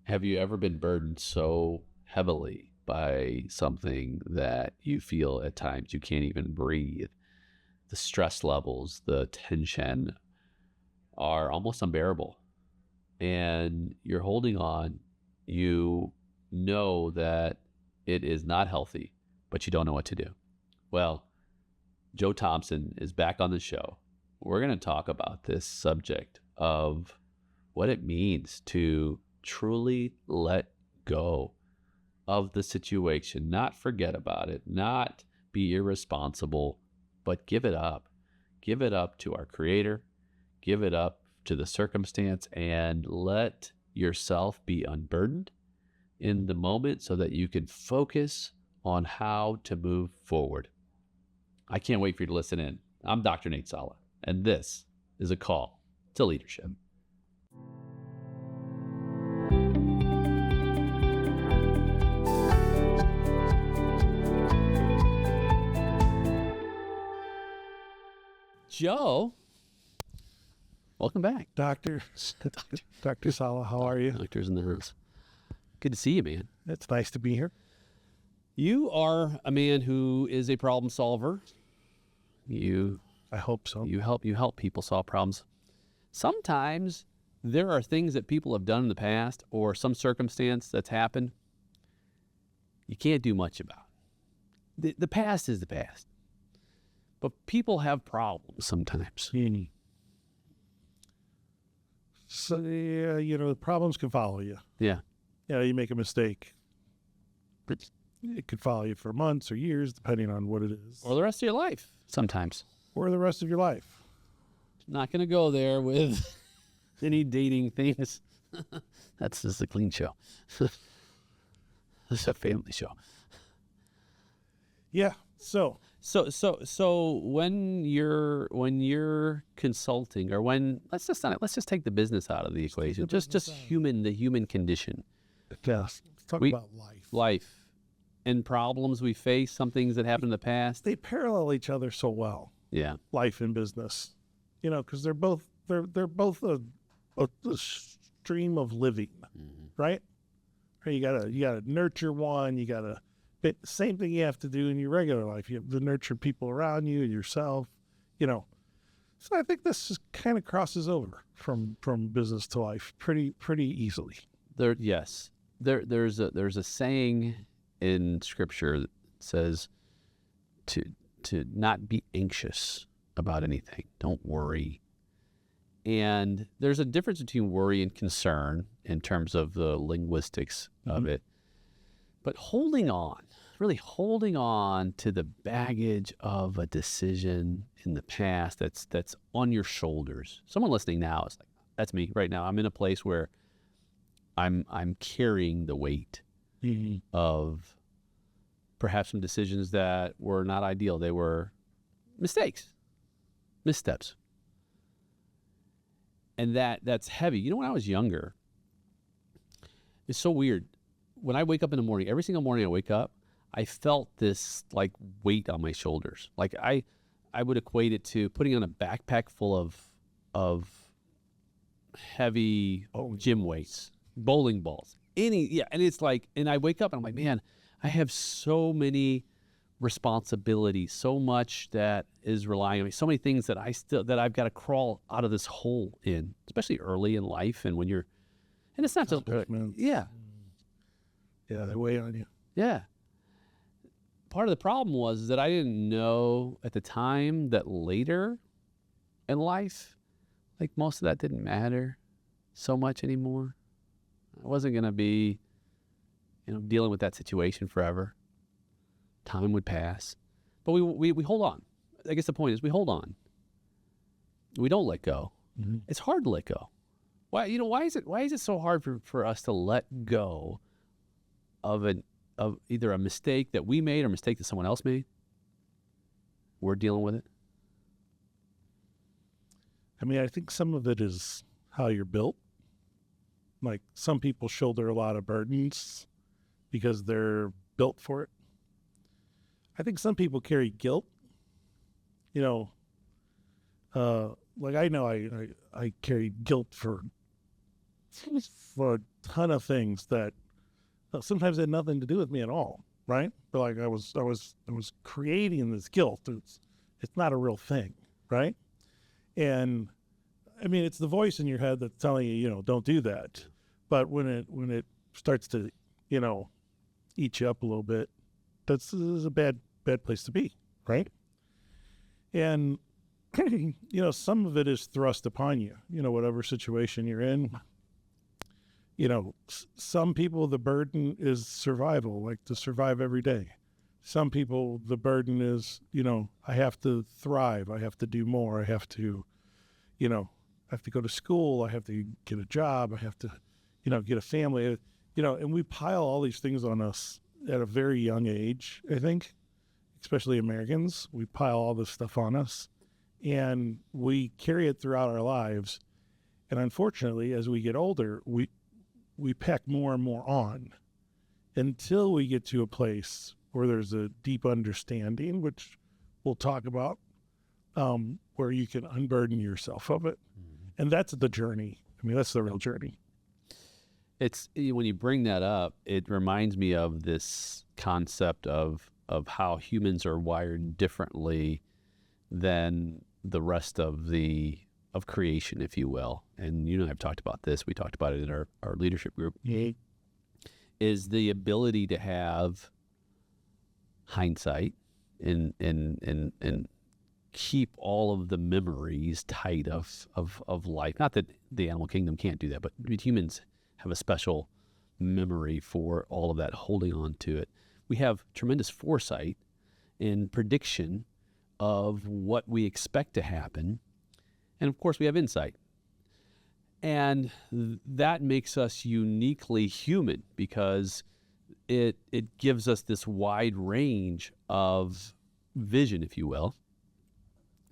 Have you ever been burdened so heavily by something that you feel at times you can't even breathe? The stress levels, the tension are almost unbearable. And you're holding on. You know that it is not healthy, but you don't know what to do. Well, Joe Thompson is back on the show. We're going to talk about this subject of what it means to truly let go of the situation, not forget about it, not be irresponsible, but give it up. Give it up to our Creator, give it up to the circumstance, and let yourself be unburdened in the moment so that you can focus on how to move forward. I can't wait for you to listen in. I'm Dr. Nate Salah, and this is a call to leadership. Joe, welcome back. Dr. Salah, how are you? Doctor's in the house. Good to see you, man. It's nice to be here. You are a man who is a problem solver. I hope so. You help people solve problems. Sometimes there are things that people have done in the past or some circumstance that's happened you can't do much about. The past is the past. But people have problems sometimes. So, the problems can follow you. Yeah. You make a mistake. It could follow you for months or years, depending on what it is. Or the rest of your life sometimes. Or the rest of your life. Not going to go there with any dating things. That's just a clean show. This is a family show. Yeah. So when you're consulting, or when let's just take the business out of the equation. Just the human condition. Yes. Let's talk about Life and problems we face, some things that happened in the past. They parallel each other so well. Yeah. Life and business. Because they're both a stream of living, right? You gotta nurture one. You gotta. Same thing you have to do in your regular life. You have to nurture people around you and yourself. So I think this just kind of crosses over from business to life pretty easily. There's a saying in Scripture that says to not be anxious about anything. Don't worry. And there's a difference between worry and concern in terms of the linguistics of it. But really holding on to the baggage of a decision in the past that's on your shoulders. Someone listening now is like, that's me right now. I'm in a place where I'm carrying the weight of perhaps some decisions that were not ideal. They were mistakes, missteps. And that's heavy. When I was younger, it's so weird. When I wake up in the morning, every single morning I wake up, I felt this like weight on my shoulders. Like I would equate it to putting on a backpack full of heavy gym weights, bowling balls, and it's like, and I wake up and I'm like, man, I have so many responsibilities, so much that is relying on me, so many things that I've got to crawl out of this hole in, especially early in life, and when and it's not just they weigh on you. Yeah. Part of the problem was that I didn't know at the time that later in life, like most of that didn't matter so much anymore. I wasn't going to be, dealing with that situation forever. Time would pass. But we hold on. I guess the point is we hold on. We don't let go. It's hard to let go. Why is it so hard for us to let go of either a mistake that we made or a mistake that someone else made? We're dealing with it. I think some of it is how you're built. Like some people shoulder a lot of burdens because they're built for it. I think some people carry guilt. Like I know I carried guilt for ton of things that sometimes had nothing to do with me at all, right? But like I was creating this guilt. It's not a real thing, right? And I mean, it's the voice in your head that's telling you, don't do that. But when it starts to, eat you up a little bit, this is a bad place to be, right? And some of it is thrust upon you, whatever situation you're in. Some people, the burden is survival, like to survive every day. Some people, the burden is, I have to thrive. I have to do more. I have to go to school. I have to get a job. I have to, get a family, and we pile all these things on us at a very young age, I think, especially Americans. We pile all this stuff on us and we carry it throughout our lives. And unfortunately, as we get older, we pack more and more on until we get to a place where there's a deep understanding, which we'll talk about, where you can unburden yourself of it. Mm-hmm. And that's the journey. I mean, that's the real journey. It's when you bring that up, it reminds me of this concept of how humans are wired differently than the rest of creation, if you will. And you and I have talked about this. We talked about it in our leadership group. Mm-hmm. Is the ability to have hindsight and keep all of the memories tight of life. Not that the animal kingdom can't do that, but humans have a special memory for all of that, holding on to it. We have tremendous foresight and prediction of what we expect to happen. And of course, we have insight. And that makes us uniquely human because it gives us this wide range of vision, if you will,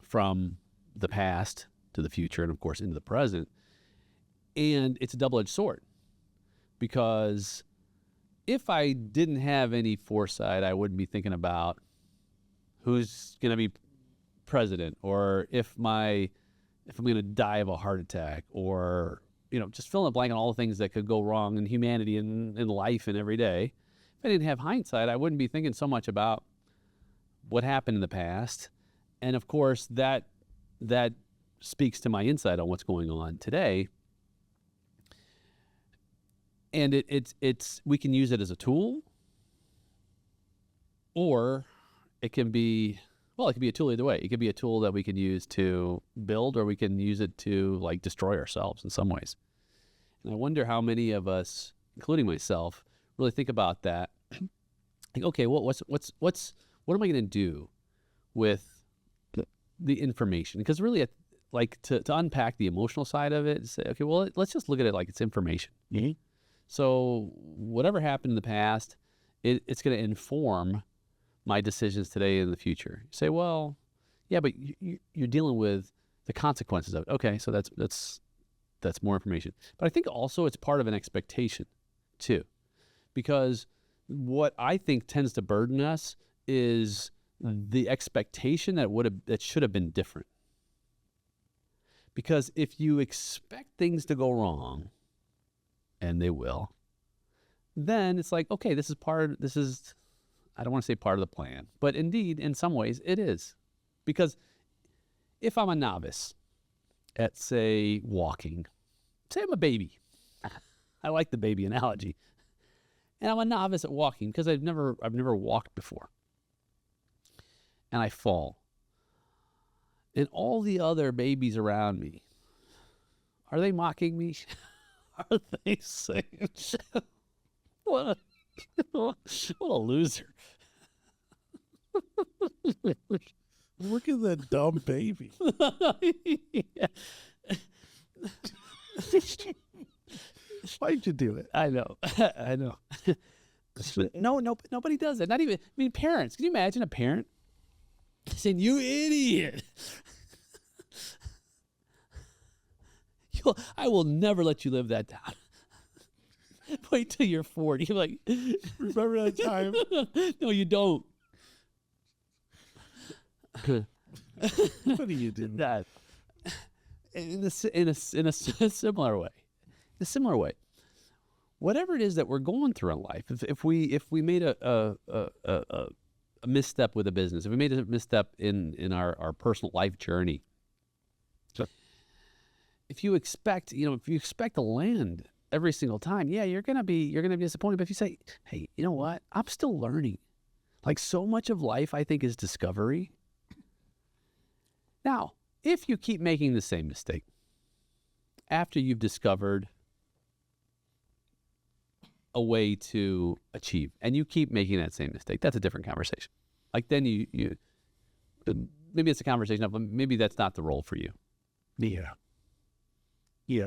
from the past to the future and, of course, into the present. And it's a double-edged sword because if I didn't have any foresight, I wouldn't be thinking about who's going to be president or if I'm going to die of a heart attack or, just fill in the blank on all the things that could go wrong in humanity and in life and every day. If I didn't have hindsight, I wouldn't be thinking so much about what happened in the past. And of course, that speaks to my insight on what's going on today. And it's we can use it as a tool, or it can be a tool either way. It could be a tool that we can use to build, or we can use it to like destroy ourselves in some ways. And I wonder how many of us, including myself, really think about that. Like, okay, what am I going to do with the information? Because really, like to unpack the emotional side of it, say, okay, well, let's just look at it like it's information. Mm-hmm. So whatever happened in the past, it's going to inform my decisions today and in the future. You say, well, yeah, but you're dealing with the consequences of it. Okay, so that's more information. But I think also it's part of an expectation too, because what I think tends to burden us is the expectation that should have been different. Because if you expect things to go wrong, and they will, then it's like, okay, this is, I don't want to say part of the plan, but indeed, in some ways, it is. Because if I'm a novice at, say, walking, say I'm a baby. I like the baby analogy. And I'm a novice at walking because I've never walked before. And I fall. And all the other babies around me, are they mocking me? Are they saying, what a loser? Look at that dumb baby. Yeah. Why'd you do it? I know. I know. No, nobody does it. Not even, parents. Can you imagine a parent saying, you idiot? I will never let you live that down. Wait till you're 40. You're like, remember that time? No, you don't. What do you do? That in a similar way. In a similar way, whatever it is that we're going through in life, if we made a misstep with a business, if we made a misstep in our personal life journey, if you expect to land every single time, yeah, you're gonna be disappointed. But if you say, hey, you know what? I'm still learning. Like, so much of life, I think, is discovery. Now, if you keep making the same mistake after you've discovered a way to achieve, and you keep making that same mistake, that's a different conversation. Like, then you maybe it's a conversation of maybe that's not the role for you. Yeah,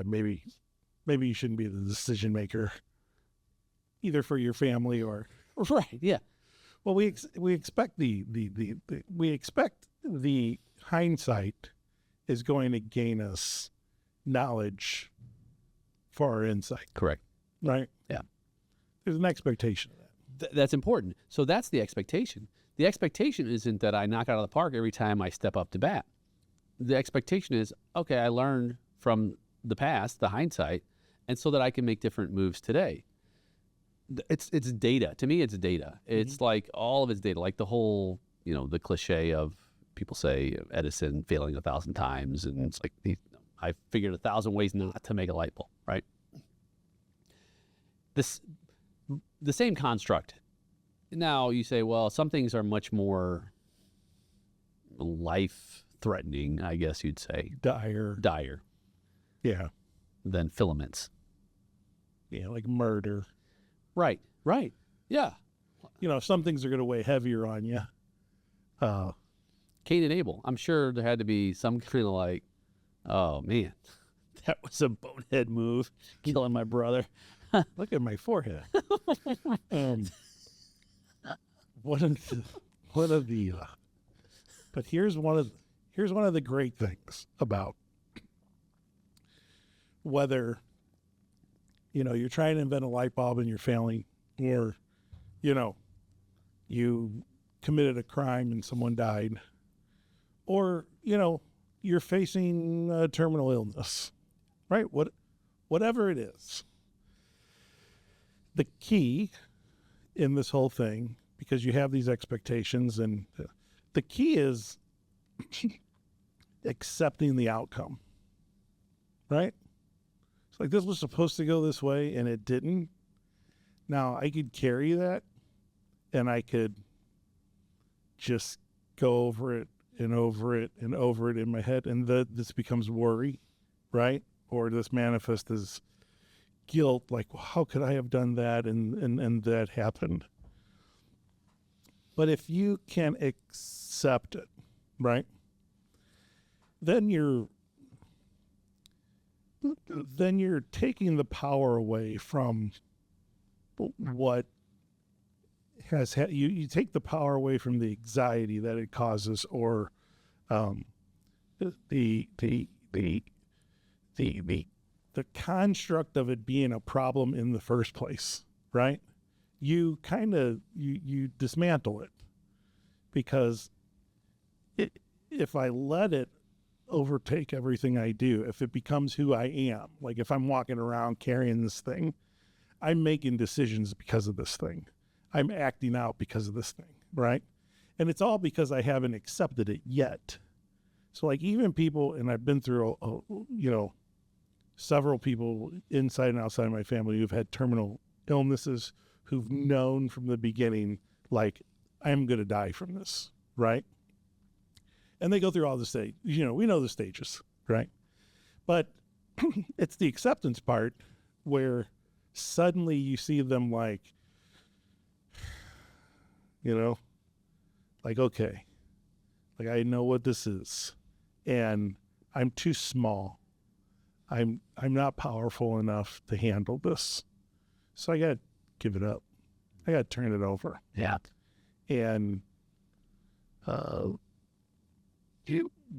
maybe you shouldn't be the decision maker either for your family or Right. Yeah. well, we expect the hindsight is going to gain us knowledge for our insight. Correct. Right? Yeah. There's an expectation of that. That's important. So that's the expectation. The expectation isn't that I knock out of the park every time I step up to bat. The expectation is, okay, I learned from the past, the hindsight, and so that I can make different moves today. It's data. To me, it's data. It's like all of it's data. Like the whole, the cliche of people say Edison failing 1,000 times, and it's like I figured 1,000 ways not to make a light bulb. Right. The same construct. Now you say, well, some things are much more life-threatening, I guess you'd say. Dire. Yeah. Than filaments. Yeah, like murder. Right. Yeah. Some things are going to weigh heavier on you. Cain and Abel. I'm sure there had to be some kind of like, oh, man, that was a bonehead move, killing my brother. Look at my forehead. One of the but here's one of the great things about whether you're trying to invent a light bulb and you're failing, or you committed a crime and someone died, or you're facing a terminal illness, right? Whatever it is, the key in this whole thing, because you have these expectations, and the key is accepting the outcome, right? It's like, this was supposed to go this way and it didn't. Now I could carry that and I could just go over it and over it and over it in my head, and this becomes worry, right? Or this manifests as guilt, like, well, how could I have done that and that happened? But if you can accept it, right, then you're taking the power away from what has you take the power away from the anxiety that it causes, or the construct of it being a problem in the first place, right? You kind of you dismantle it, because if I let it overtake everything I do, if it becomes who I am, like if I'm walking around carrying this thing, I'm making decisions because of this thing. I'm acting out because of this thing, right? And it's all because I haven't accepted it yet. So like, even people, and I've been through several people inside and outside of my family who've had terminal illnesses, who've known from the beginning, like, I'm going to die from this, right? And they go through all the stages. We know the stages, right? But it's the acceptance part where suddenly you see them like, like, okay, like, I know what this is, and I'm too small. I'm not powerful enough to handle this. So I got to give it up. I got to turn it over. Yeah. And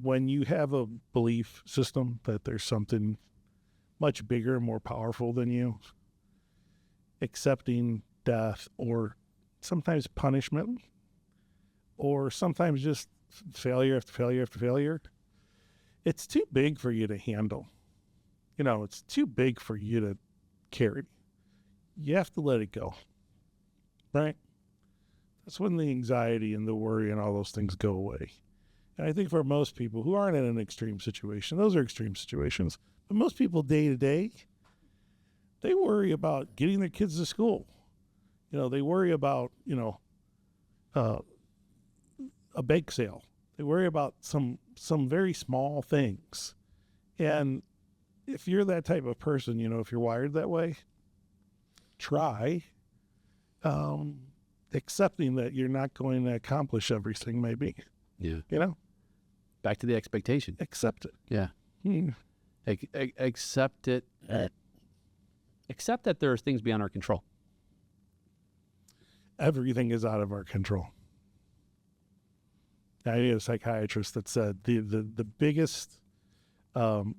when you have a belief system that there's something much bigger and more powerful than you, accepting death, or sometimes punishment, or sometimes just failure after failure after failure, it's too big for you to handle. It's too big for you to carry. you have to let it go, right? That's when the anxiety and the worry and all those things go away. And I think for most people who aren't in an extreme situation, those are extreme situations. But most people day to day, they worry about getting their kids to school. They worry about, a bake sale. They worry about some very small things. And if you're that type of person, if you're wired that way, try accepting that you're not going to accomplish everything, maybe. Yeah. Back to the expectation. Accept it. Yeah. Accept it. Accept that there are things beyond our control. Everything is out of our control. I had a psychiatrist that said the biggest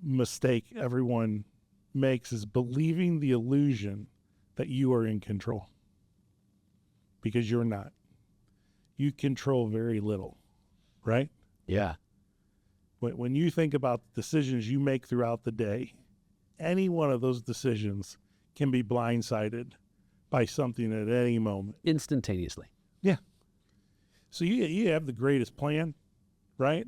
mistake everyone makes is believing the illusion that you are in control, because you're not. You control very little, right? Yeah. When you think about the decisions you make throughout the day, any one of those decisions can be blindsided by something at any moment. Instantaneously. Yeah. So you have the greatest plan, right?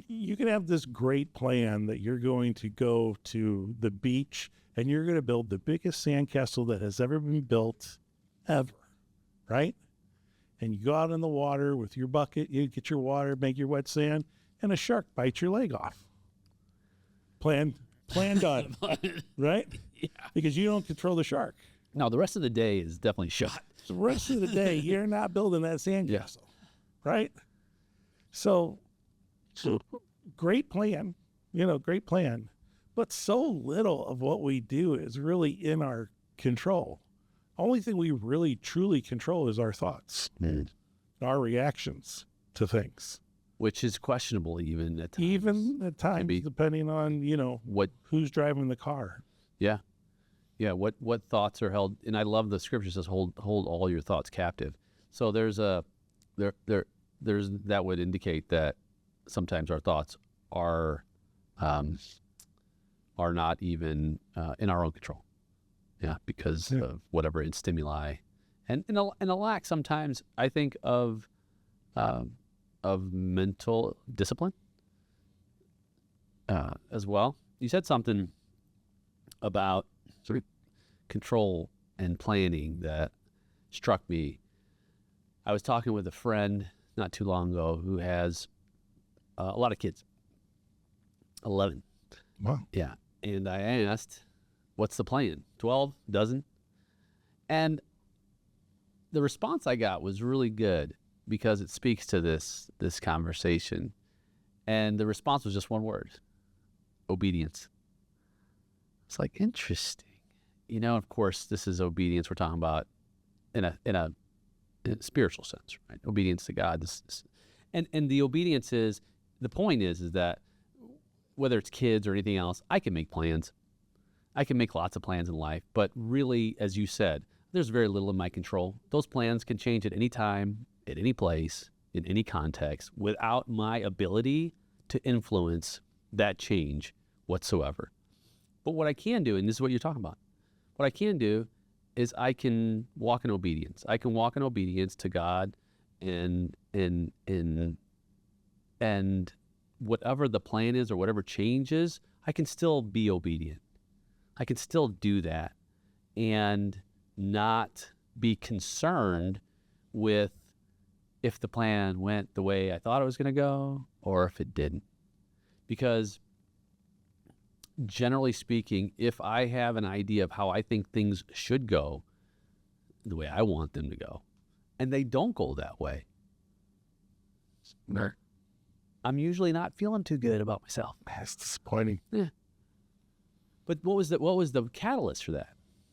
You can have this great plan that you're going to go to the beach and you're going to build the biggest sandcastle that has ever been built ever, right? And you go out in the water with your bucket, you get your water, make your wet sand, and a shark bites your leg off. Plan done, right? Yeah. Because you don't control the shark. No, the rest of the day is definitely shot. The rest of the day, you're not building that sandcastle, right? So great plan, great plan. But so little of what we do is really in our control. Only thing we really, truly control is our thoughts, our reactions to things. Which is questionable even at times. Even at times, depending on, who's driving the car. Yeah. Yeah, what thoughts are held, and I love the scripture says hold all your thoughts captive. So there's that would indicate that sometimes our thoughts are not even in our own control. Yeah, because of whatever in stimuli, and a lack sometimes, I think, of mental discipline as well. You said something about sort of control and planning that struck me. I was talking with a friend not too long ago who has a lot of kids, 11. Wow. Yeah. And I asked, what's the plan? 12? Dozen? And the response I got was really good because it speaks to this conversation. And the response was just one word: obedience. It's like, interesting. Of course, this is obedience we're talking about in a spiritual sense, right? Obedience to God. And the obedience is, the point is that whether it's kids or anything else, I can make plans. I can make lots of plans in life, but really, as you said, there's very little in my control. Those plans can change at any time, at any place, in any context, without my ability to influence that change whatsoever. But what I can do, and this is what you're talking about, what I can do is I can walk in obedience. I can walk in obedience to God, and whatever the plan is or whatever changes, I can still be obedient. I can still do that and not be concerned with if the plan went the way I thought it was going to go or if it didn't. Because generally speaking, if I have an idea of how I think things should go, the way I want them to go, and they don't go that way, I'm usually not feeling too good about myself. That's disappointing. Yeah. But what was the catalyst for that?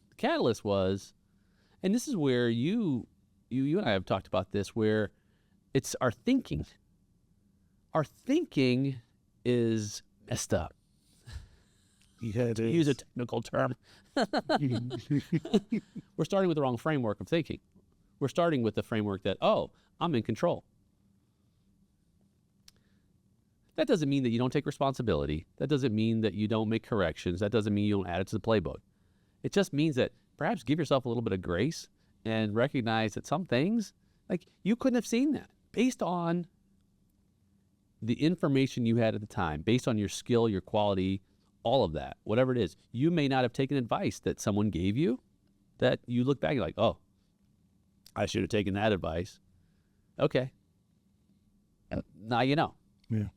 The catalyst was, and this is where you and I have talked about this, where it's our thinking. Our thinking is messed up. Yeah, it To is. use a technical term. We're starting with the wrong framework of thinking. We're starting with the framework that, I'm in control. That doesn't mean that you don't take responsibility. That doesn't mean that you don't make corrections. That doesn't mean you don't add it to the playbook. It just means that perhaps give yourself a little bit of grace and recognize that some things, like, you couldn't have seen that based on the information you had at the time, based on your skill, your quality, all of that, whatever it is. You may not have taken advice that someone gave you that you look back and you're like, oh, I should have taken that advice. Okay. Now you know. Yeah.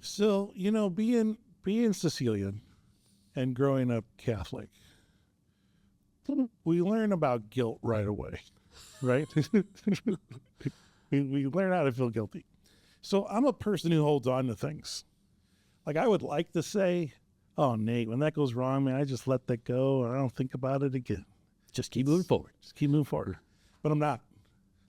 So, being Sicilian and growing up Catholic, we learn about guilt right away, right? we learn how to feel guilty. So I'm a person who holds on to things. Like, I would like to say, oh, Nate, when that goes wrong, man, I just let that go and I don't think about it again. Just keep moving forward. Just keep moving forward. But I'm not.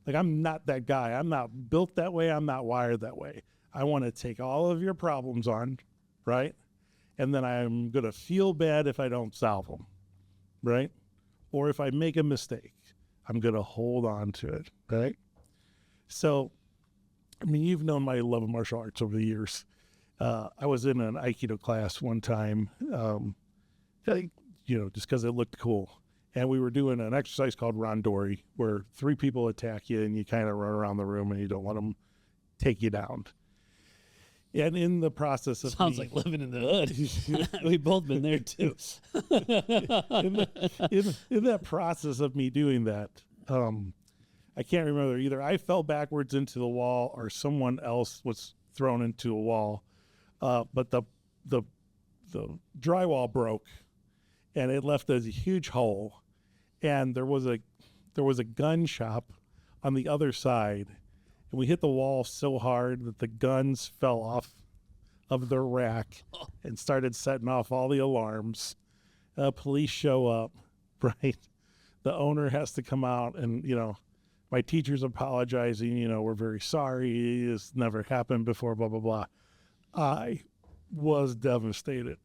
Like, I'm not that guy. I'm not built that way. I'm not wired that way. I want to take all of your problems on, right? And then I'm going to feel bad if I don't solve them, right? Or if I make a mistake, I'm going to hold on to it, right? So, I mean, you've known my love of martial arts over the years. I was in an Aikido class one time, just because it looked cool. And we were doing an exercise called randori, where 3 people attack you and you kind of run around the room and you don't let them take you down. And in the process of Sounds like living in the hood. We've both been there too. in that process of me doing that, I can't remember, either I fell backwards into the wall or someone else was thrown into a wall. But the drywall broke and it left a huge hole. And there was a gun shop on the other side, and we hit the wall so hard that the guns fell off of the rack and started setting off all the alarms. Police show up, right? The owner has to come out and, my teacher's apologizing, we're very sorry. This never happened before, blah, blah, blah. I was devastated.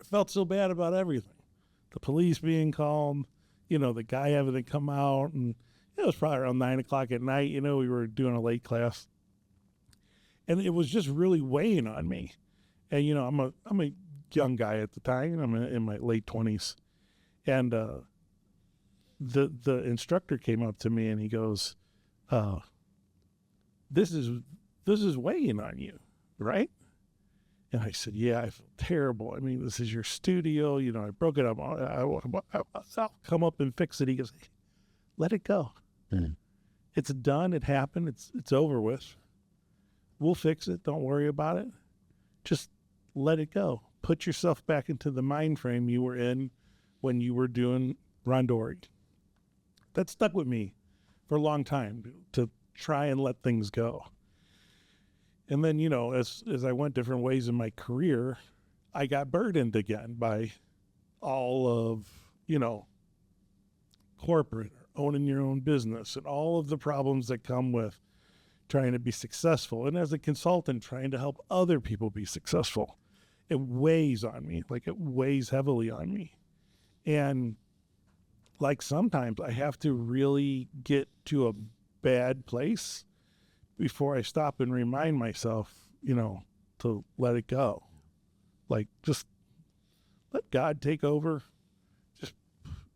I felt so bad about everything. The police being called, the guy having to come out, and it was probably around 9:00 at night. We were doing a late class, and it was just really weighing on me. And I'm a young guy at the time. I'm in my late 20s, and the instructor came up to me and he goes, "This is weighing on you, right?" And I said, "Yeah, I feel terrible. I mean, this is your studio. I broke it up. I'll come up and fix it." He goes, "Let it go. Mm. It's done. It happened. It's over with. We'll fix it. Don't worry about it. Just let it go. Put yourself back into the mind frame you were in when you were doing randori." That stuck with me for a long time, to try and let things go. And then, as I went different ways in my career, I got burdened again by all of, corporate, owning your own business, and all of the problems that come with trying to be successful. And as a consultant, trying to help other people be successful. It weighs on me, like it weighs heavily on me. And like sometimes I have to really get to a bad place before I stop and remind myself, to let it go. Like, just let God take over. Just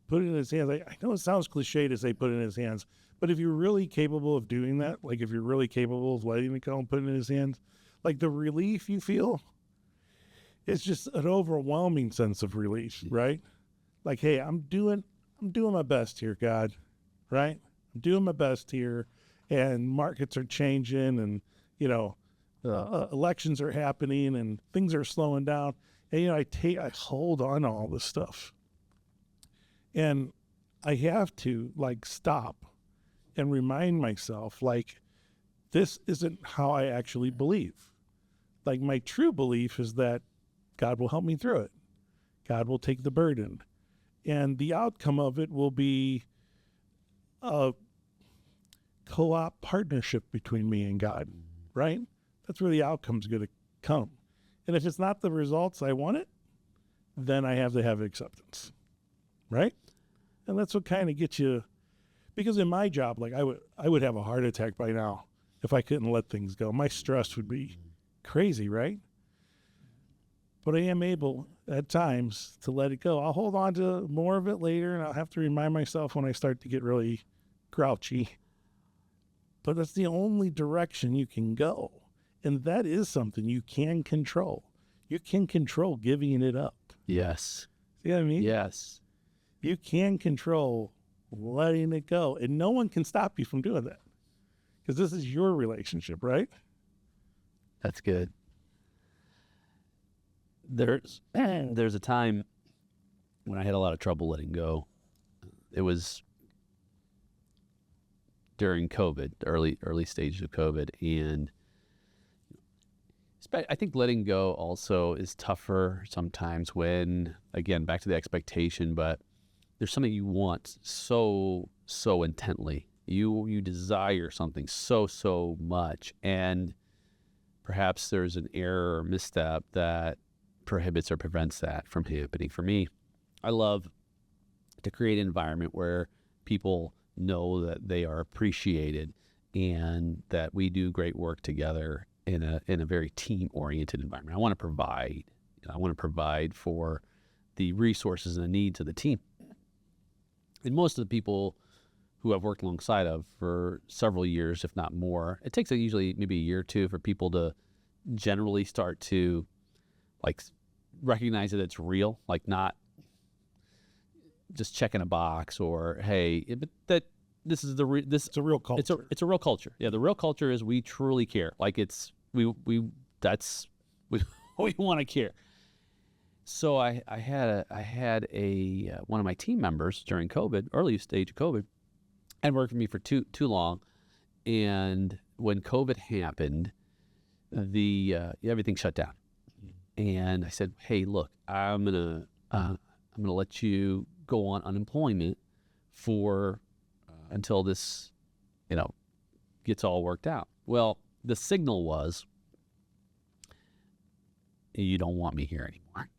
put it in his hands. I know it sounds cliche to say put it in his hands, but if you're really capable of doing that, like if you're really capable of letting it go and putting it in his hands, like the relief you feel, it's just an overwhelming sense of relief, right? Like, hey, I'm doing my best here, God, right? I'm doing my best here. And markets are changing, and elections are happening, and things are slowing down. And I hold on to all this stuff, and I have to stop and remind myself, this isn't how I actually believe. Like, my true belief is that God will help me through it. God will take the burden, and the outcome of it will be a co-op partnership between me and God, right? That's where the outcome's going to come. And if it's not the results I wanted, then I have to have acceptance, right? And that's what kind of gets you, because in my job, I would have a heart attack by now if I couldn't let things go. My stress would be crazy, right? But I am able, at times to let it go. I'll hold on to more of it later, and I'll have to remind myself when I start to get really grouchy. But that's the only direction you can go. And that is something you can control. You can control giving it up. Yes. See what I mean? Yes. You can control letting it go. And no one can stop you from doing that. Because this is your relationship, right? That's good. There's a time when I had a lot of trouble letting go. It was during COVID, the early stages of COVID, and I think letting go also is tougher sometimes when, again, back to the expectation, but there's something you want so intently. You desire something so much, and perhaps there's an error or misstep that prohibits or prevents that from happening. For me, I love to create an environment where people know that they are appreciated and that we do great work together in a very team-oriented environment. I want to provide for the resources and the needs of the team. And most of the people who I've worked alongside of for several years, if not more, it takes usually maybe a year or two for people to generally start to like recognize that it's real, like not just checking a box or, hey, but that this is It's a real culture. It's a real culture. Yeah, the real culture is we truly care. Like we want to care. So I had a one of my team members during COVID, early stage of COVID, and worked for me for too long. And when COVID happened, everything shut down. And I said, hey, look, I'm gonna let you go on unemployment for until this, gets all worked out. Well, the signal was, you don't want me here anymore.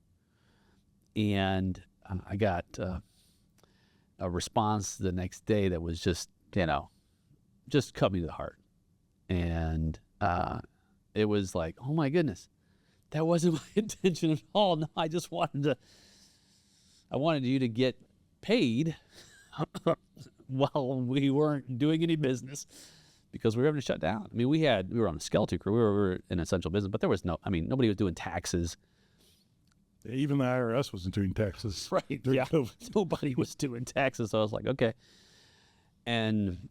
And I got a response the next day that was just cut me to the heart. And it was like, oh my goodness, that wasn't my intention at all. No, I wanted you to get paid while we weren't doing any business because we were having to shut down. I mean, we were on a skeleton crew. We were in essential business, but there was nobody was doing taxes. Even the IRS wasn't doing taxes. Right. Yeah. COVID. Nobody was doing taxes. So I was like, okay. And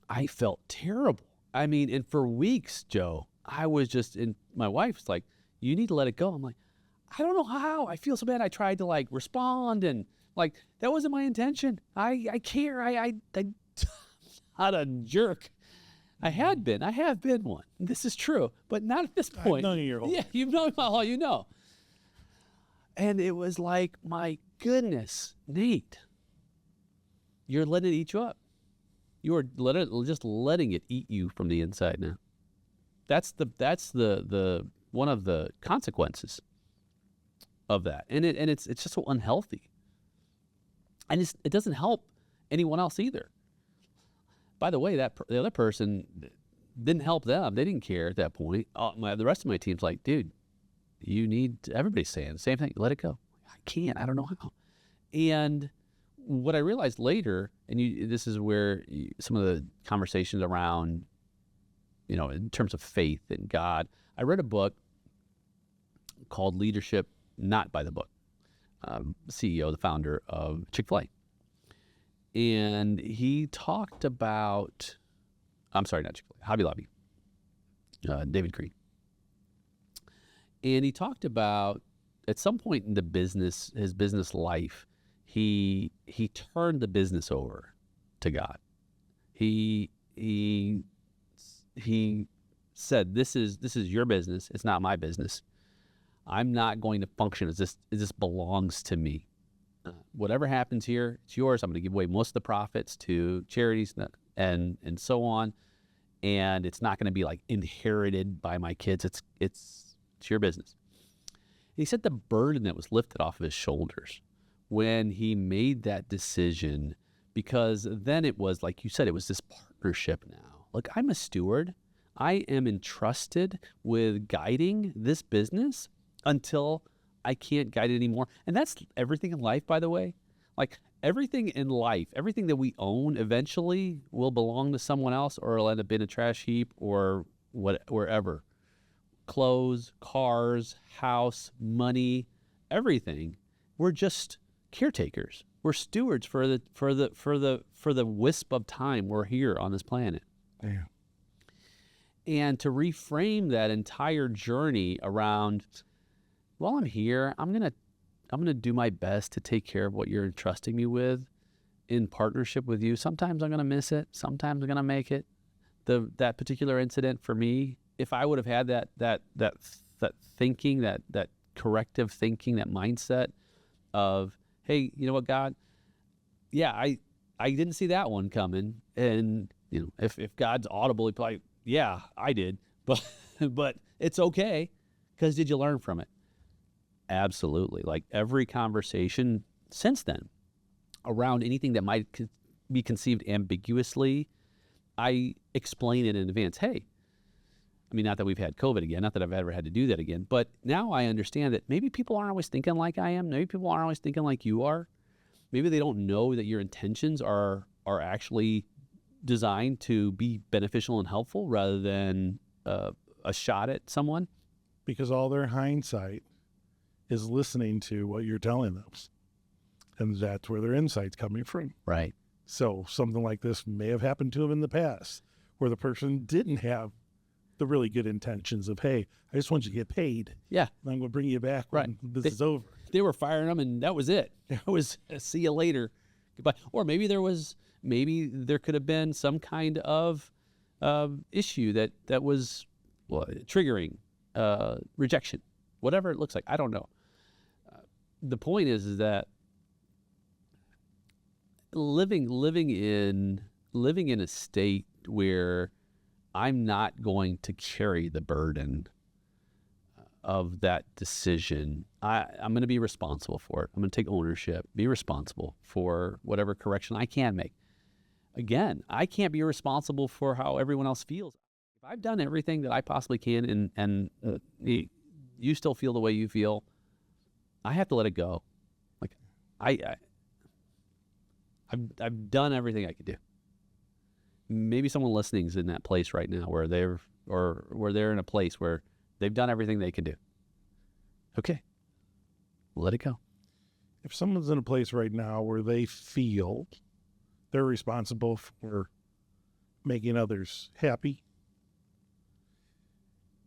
I felt terrible. I mean, and for weeks, Joe, I was just my wife's like, you need to let it go. I'm like, I don't know how. I feel so bad. I tried to respond and that wasn't my intention. I care. I'm not a jerk. I have been one. This is true, but not at this point. I've known you your whole life. Yeah, you've known me all you know. And it was like, my goodness, Nate, you're letting it eat you up. You are just letting it eat you from the inside now. That's the one of the consequences of that, and it's just so unhealthy, and it doesn't help anyone else either. By the way, the other person didn't help them; they didn't care at that point. The rest of my team's like, dude, everybody's saying the same thing. Let it go. I can't. I don't know how. And what I realized later, and this is where some of the conversations around, in terms of faith and God. I read a book called Leadership Not by the Book. CEO, the founder of Chick-fil-A. And he talked about, I'm sorry, not Chick-fil-A, Hobby Lobby, David Green. And he talked about, at some point in his business life, he turned the business over to God. He said, this is your business. It's not my business. I'm not going to function as this belongs to me. Whatever happens here, it's yours. I'm going to give away most of the profits to charities and so on. And it's not going to be inherited by my kids. It's your business. He said the burden that was lifted off of his shoulders when he made that decision, because then it was, like you said, it was this partnership now. Look, I'm a steward. I am entrusted with guiding this business until I can't guide it anymore. And that's everything in life, by the way. Like everything in life, everything that we own eventually will belong to someone else, or it'll end up in a trash heap or wherever. Clothes, cars, house, money, everything. We're just caretakers. We're stewards for the wisp of time we're here on this planet. Yeah. And to reframe that entire journey around, while I'm here, I'm gonna do my best to take care of what you're entrusting me with in partnership with you. Sometimes I'm gonna miss it. Sometimes I'm gonna make it. That particular incident for me, if I would have had that thinking, that corrective thinking, that mindset of, hey, you know what, God, yeah, I didn't see that one coming, and if God's audible, he'd probably, yeah, I did, but it's okay, because did you learn from it? Absolutely. Like every conversation since then around anything that might be conceived ambiguously, I explain it in advance. Hey, I mean, not that we've had COVID again, not that I've ever had to do that again, but now I understand that maybe people aren't always thinking like I am. Maybe people aren't always thinking like you are. Maybe they don't know that your intentions are actually designed to be beneficial and helpful rather than a shot at someone. Because all their hindsight is listening to what you're telling them. And that's where their insight's coming from. Right. So something like this may have happened to them in the past, where the person didn't have the really good intentions of, hey, I just want you to get paid. Yeah. And I'm going to bring you back when this is over. They were firing them, and that was it. It was see you later, goodbye. Or maybe there could have been some kind of issue that was triggering rejection, whatever it looks like. I don't know. The point is that living in a state where I'm not going to carry the burden of that decision. I'm going to be responsible for it. I'm going to take ownership, be responsible for whatever correction I can make. Again, I can't be responsible for how everyone else feels. If I've done everything that I possibly can and you still feel the way you feel, I have to let it go. Like I've done everything I could do. Maybe someone listening is in that place right now where they're in a place where they've done everything they can do. Okay, let it go. If someone's in a place right now where they feel they're responsible for making others happy,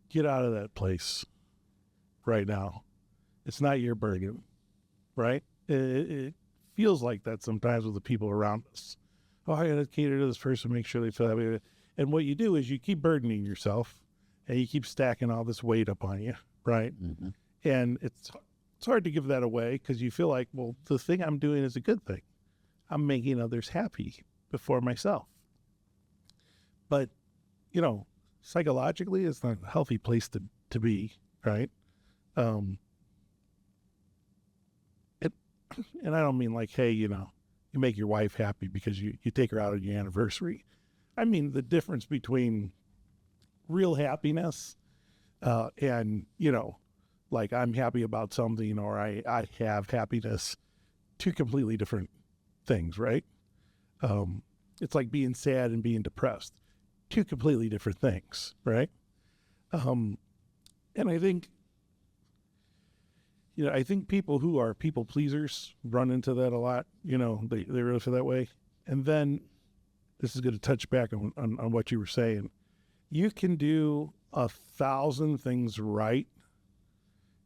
get out of that place right now. It's not your burden, right? It feels like that sometimes with the people around us. Oh, I got to cater to this person, make sure they feel happy. And what you do is you keep burdening yourself and you keep stacking all this weight up on you, right? Mm-hmm. And it's hard to give that away because you feel like, well, the thing I'm doing is a good thing. I'm making others happy before myself. But, psychologically, it's not a healthy place to be, right? And I don't mean like, hey, you make your wife happy because you take her out on your anniversary. I mean the difference between real happiness and, like I'm happy about something or I have happiness, two completely different things, right? It's like being sad and being depressed, two completely different things, right? And I think, I think people who are people pleasers run into that a lot. They really feel that way. And then this is going to touch back on what you were saying. You can do 1,000 things right.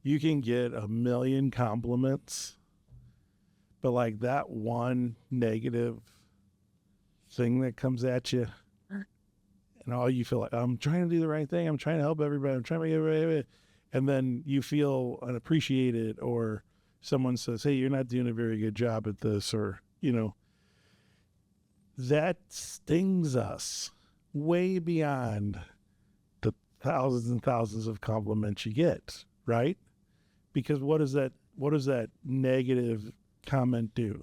You can get 1,000,000 compliments, but like that one negative thing that comes at you, and all you feel like, I'm trying to do the right thing. I'm trying to help everybody. I'm trying to make everybody. And then you feel unappreciated, or someone says, hey, you're not doing a very good job at this, or, that stings us way beyond the thousands and thousands of compliments you get, right? Because what does that negative comment do?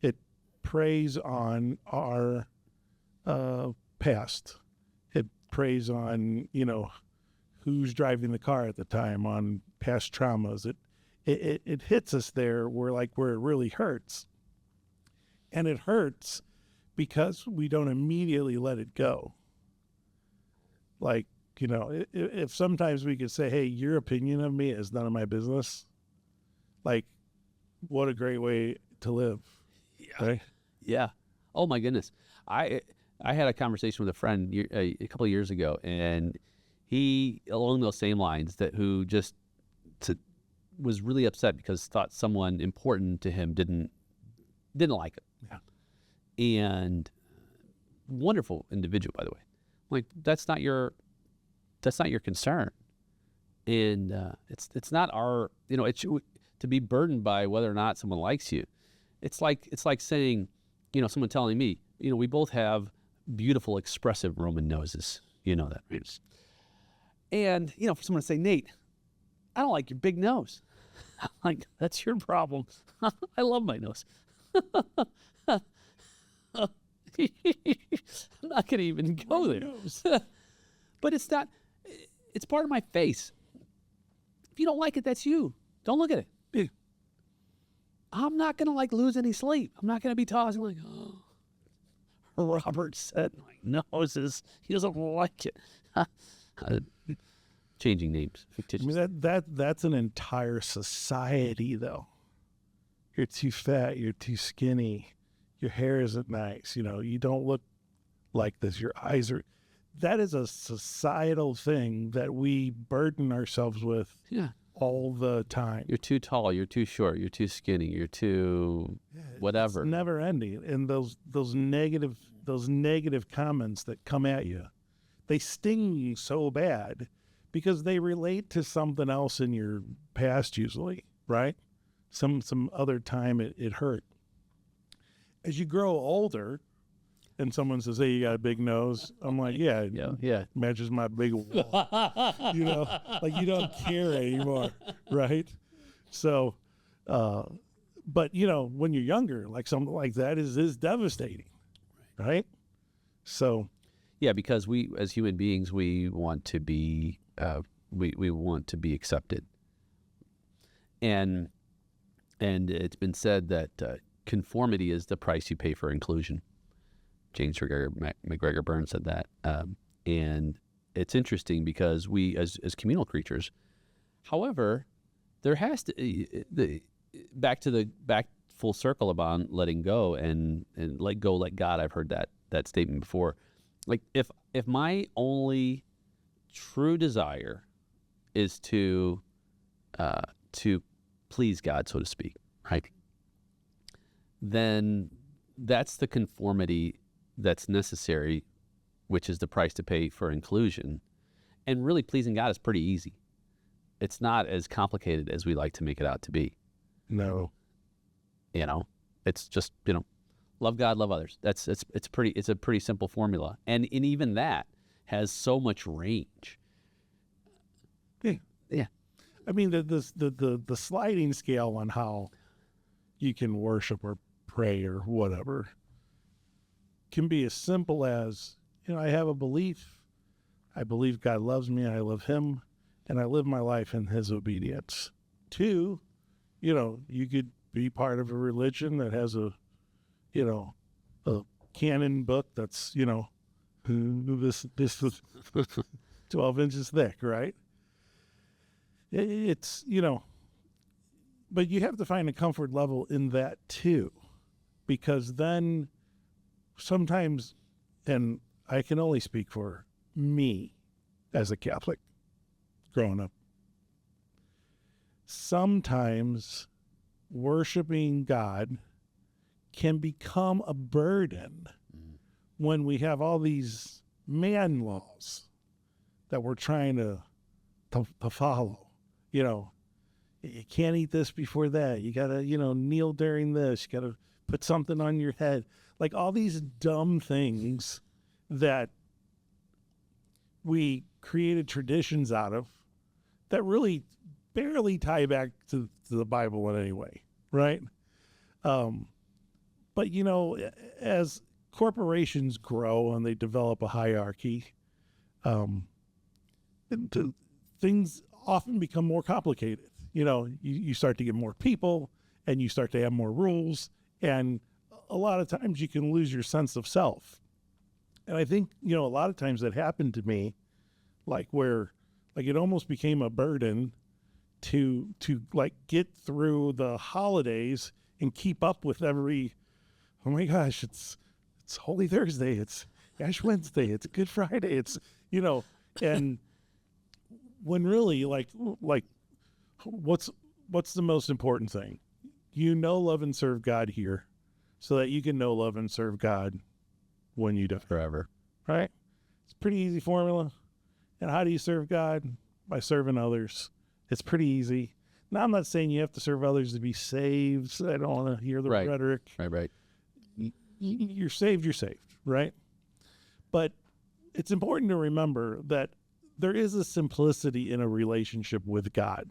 It preys on our past. It preys on, who's driving the car at the time, on past traumas. it hits us there where it really hurts. And it hurts because we don't immediately let it go. Like, if sometimes we could say, hey, your opinion of me is none of my business, like, what a great way to live. Yeah. Right? Yeah. Oh my goodness. I had a conversation with a friend a couple of years ago, and he, along those same lines, was really upset because thought someone important to him didn't like it. Yeah. And wonderful individual, by the way. Like, that's not your concern. And it's not our, to be burdened by whether or not someone likes you. It's like saying, someone telling me, we both have beautiful, expressive Roman noses. You know that, right? And, for someone to say, Nate, I don't like your big nose. I'm like, that's your problem. I love my nose. I'm not going to even go there. But it's not, it's part of my face. If you don't like it, that's you. Don't look at it. Yeah. I'm not going to lose any sleep. I'm not going to be tossing Robert said my nose he doesn't like it. Changing names. Fictitious. I mean, that's an entire society, though. You're too fat. You're too skinny. Your hair isn't nice. You don't look like this. Your eyes are... That is a societal thing that we burden ourselves with all the time. You're too tall. You're too short. You're too skinny. You're too whatever. It's never ending. And those negative comments that come at you, they sting you so bad because they relate to something else in your past usually, right? Some other time it hurt. As you grow older, and someone says, hey, you got a big nose. I'm like, yeah. Matches my big wall. You don't care anymore, right? So, but, when you're younger, something like that is devastating, right? So. Yeah, because we, as human beings, we want to be, we want to be accepted. And it's been said that conformity is the price you pay for inclusion. James McGregor Burns said that. And it's interesting because we, as communal creatures, however, there has to, back full circle about letting go and let go, let God. I've heard that statement before. Like, if my only true desire is to please God, so to speak, right? Then that's the conformity that's necessary, which is the price to pay for inclusion. And really pleasing God is pretty easy. It's not as complicated as we like to make it out to be. No. It's just, love God, love others. It's a pretty simple formula. And even that has so much range. Yeah. I mean, the sliding scale on how you can worship or pray or whatever can be as simple as, I have a belief. I believe God loves me. I love him. And I live my life in his obedience. 2, you could be part of a religion that has a canon book that's, this is 12 inches thick, right? It's, but you have to find a comfort level in that too, because then sometimes, and I can only speak for me as a Catholic growing up, sometimes worshiping God can become a burden when we have all these man laws that we're trying to follow. You can't eat this before that. You got to, kneel during this. You got to put something on your head. Like all these dumb things that we created traditions out of that really barely tie back to the Bible in any way, right? But, as corporations grow and they develop a hierarchy, things often become more complicated. you start to get more people and you start to have more rules. And a lot of times you can lose your sense of self. And I think, a lot of times that happened to me, like where like it almost became a burden to like get through the holidays and keep up with every, oh my gosh, it's Holy Thursday, it's Ash Wednesday, it's Good Friday, it's, and when really like what's the most important thing? Love and serve God here so that you can know, love, and serve God when you die. Forever. Right? It's a pretty easy formula. And how do you serve God? By serving others. It's pretty easy. Now, I'm not saying you have to serve others to be saved. I don't want to hear the rhetoric. Right. You're saved, right? But it's important to remember that there is a simplicity in a relationship with God.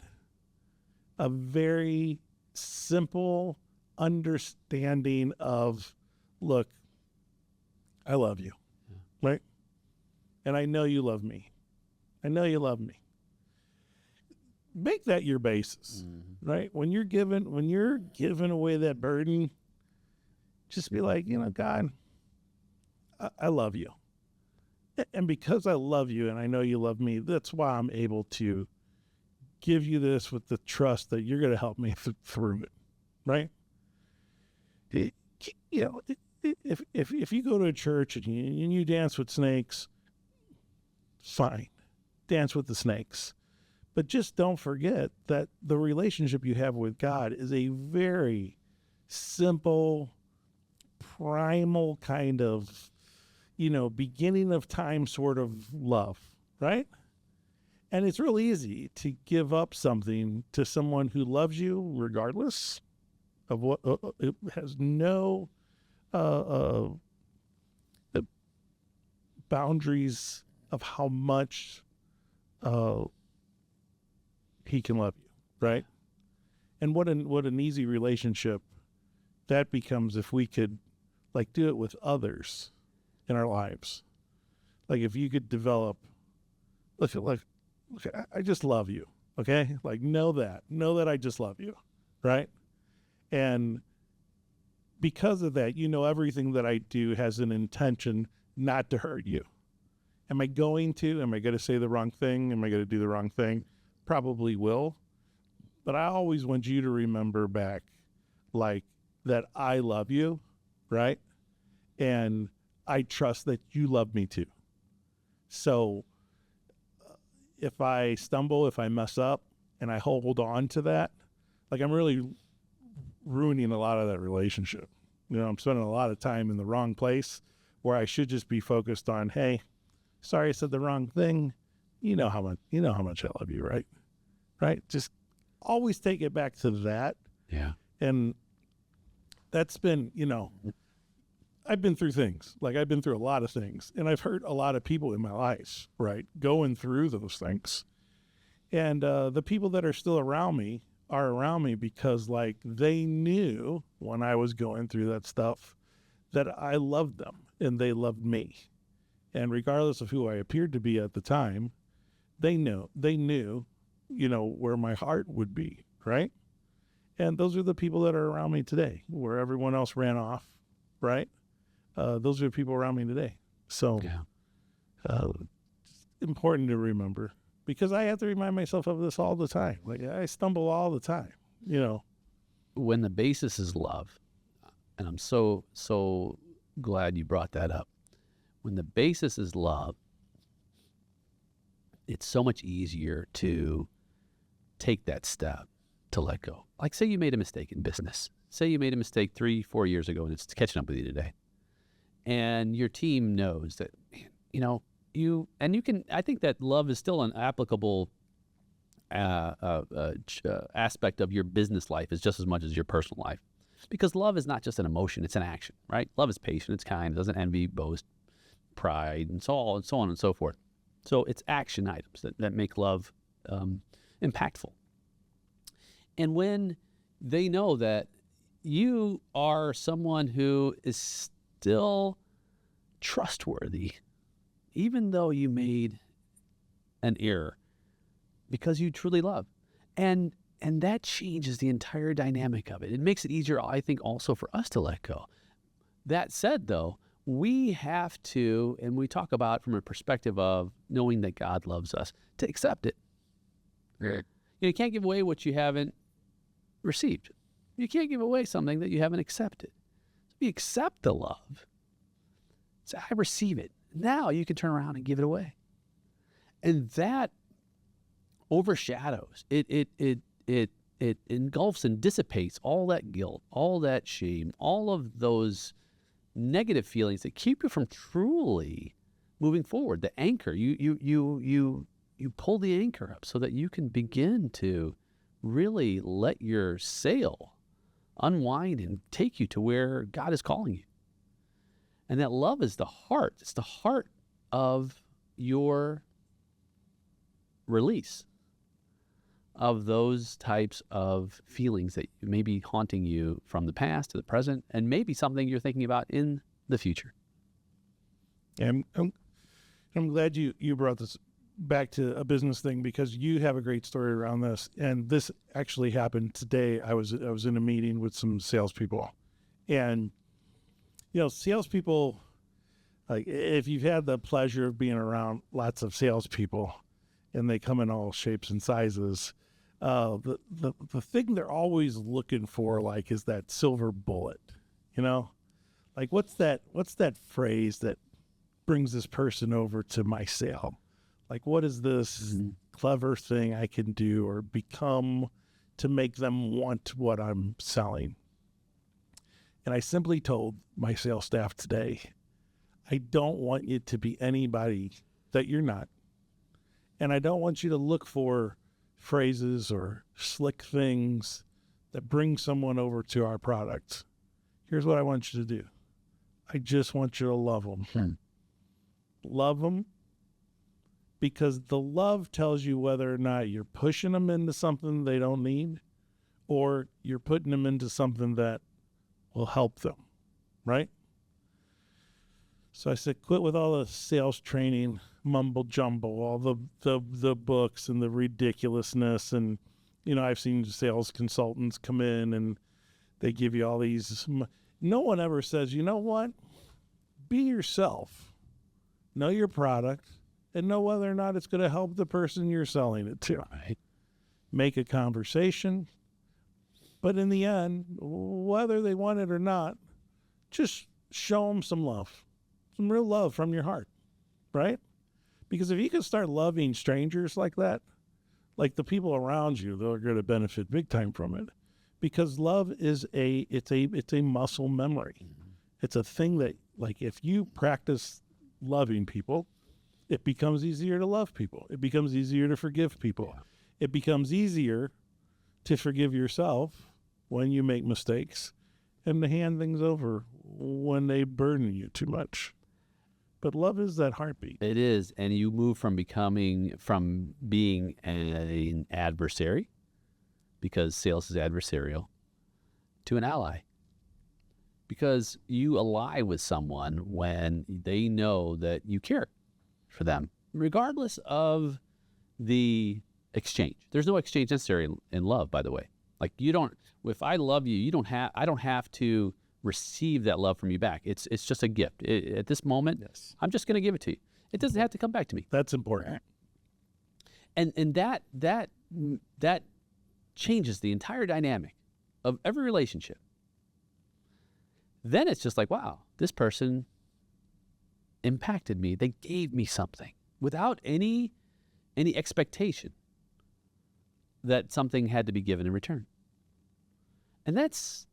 A very simple understanding of, look, I love you, right? And I know you love me. Make that your basis, right? When you're giving away that burden, just be like, God, I love you. And because I love you and I know you love me, that's why I'm able to give you this with the trust that you're going to help me through it, right? If you go to a church and you dance with snakes, fine, dance with the snakes. But just don't forget that the relationship you have with God is a very simple, primal kind of, beginning of time sort of love, right? And it's real easy to give up something to someone who loves you regardless of what, it has no boundaries of how much he can love you, right? And what an easy relationship that becomes if we could like do it with others in our lives. Like if you could develop, look, I just love you, okay? Like know that I just love you, right? And because of that, everything that I do has an intention not to hurt you. Am I going to say the wrong thing? Am I going to do the wrong thing? Probably will. But I always want you to remember back like that I love you, right? And I trust that you love me too. So if I stumble, if I mess up and I hold on to that, like I'm really ruining a lot of that relationship. I'm spending a lot of time in the wrong place where I should just be focused on, hey, sorry I said the wrong thing. You know how much I love you, right? Right? Just always take it back to that. Yeah. And that's been, I've been through things. Like I've been through a lot of things. And I've hurt a lot of people in my life, right? Going through those things. And the people that are still around me are around me because like they knew when I was going through that stuff that I loved them and they loved me. And regardless of who I appeared to be at the time, they knew, where my heart would be, right? And those are the people that are around me today, where everyone else ran off, right? Those are the people around me today. So important to remember because I have to remind myself of this all the time. Like I stumble all the time, When the basis is love, and I'm so glad you brought that up. When the basis is love, it's so much easier to take that step to let go. Like say you made a mistake in business. Say you made a mistake 3-4 years ago and it's catching up with you today. And your team knows that, I think that love is still an applicable aspect of your business life is just as much as your personal life. Because love is not just an emotion, it's an action, right? Love is patient, it's kind, it doesn't envy, boast, pride, and so on and so forth. So it's action items that make love impactful. And when they know that you are someone who is still trustworthy, even though you made an error, because you truly love. And And that changes the entire dynamic of it. It makes it easier, I think, also for us to let go. That said, though, we have to, and we talk about from a perspective of knowing that God loves us, to accept it. You can't give away what you haven't received. You can't give away something that you haven't accepted. So we accept the love. So I receive it. Now you can turn around and give it away. And that overshadows, it engulfs and dissipates all that guilt, all that shame, all of those negative feelings that keep you from truly moving forward. The anchor, you pull the anchor up so that you can begin to really let your sail unwind and take you to where God is calling you. And that love is the heart. It's the heart of your release of those types of feelings that may be haunting you from the past to the present, and maybe something you're thinking about in the future. And I'm glad you brought this back to a business thing, because you have a great story around this. And this actually happened today. I was in a meeting with some salespeople, and salespeople, like, if you've had the pleasure of being around lots of salespeople, and they come in all shapes and sizes, the thing they're always looking for, like, is that silver bullet. Like, what's that phrase that brings this person over to my sale? Like, what is this clever thing I can do or become to make them want what I'm selling? And I simply told my sales staff today, I don't want you to be anybody that you're not. And I don't want you to look for phrases or slick things that bring someone over to our product. Here's what I want you to do. I just want you to love them. Love them, because the love tells you whether or not you're pushing them into something they don't need, or you're putting them into something that will help them, right? So I said, quit with all the sales training, mumble jumble, all the books and the ridiculousness. And, I've seen sales consultants come in and they give you all these. No one ever says, you know what? Be yourself. Know your product and know whether or not it's going to help the person you're selling it to. Right. Make a conversation. But in the end, whether they want it or not, just show them some love. Some real love from your heart, right? Because if you can start loving strangers like that, like the people around you, they're going to benefit big time from it. Because love is it's a muscle memory. It's a thing that, like, if you practice loving people, it becomes easier to love people. It becomes easier to forgive people. Yeah. It becomes easier to forgive yourself when you make mistakes and to hand things over when they burden you too much. But love is that heartbeat. It is. And you move from being an adversary, because sales is adversarial, to an ally. Because you ally with someone when they know that you care for them, regardless of the exchange. There's no exchange necessary in love, by the way. Like, if I love you, I don't have to receive that love from you back. It's just a gift. At this moment, yes, I'm just going to give it to you. It doesn't have to come back to me. That's important. And that changes the entire dynamic of every relationship. Then it's just like, wow, this person impacted me. They gave me something without any expectation that something had to be given in return. And that's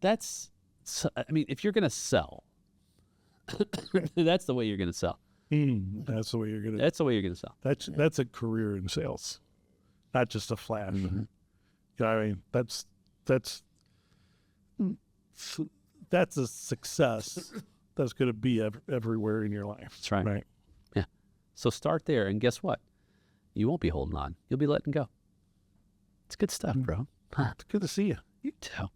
I mean, if you're going to sell, that's the way you're going to sell. That's the way you're going to sell. That's a career in sales, not just a flash. Mm-hmm. I mean, that's a success that's going to be everywhere in your life. That's right. Right. Yeah. So start there, and guess what? You won't be holding on. You'll be letting go. It's good stuff, bro. It's good to see you. You too.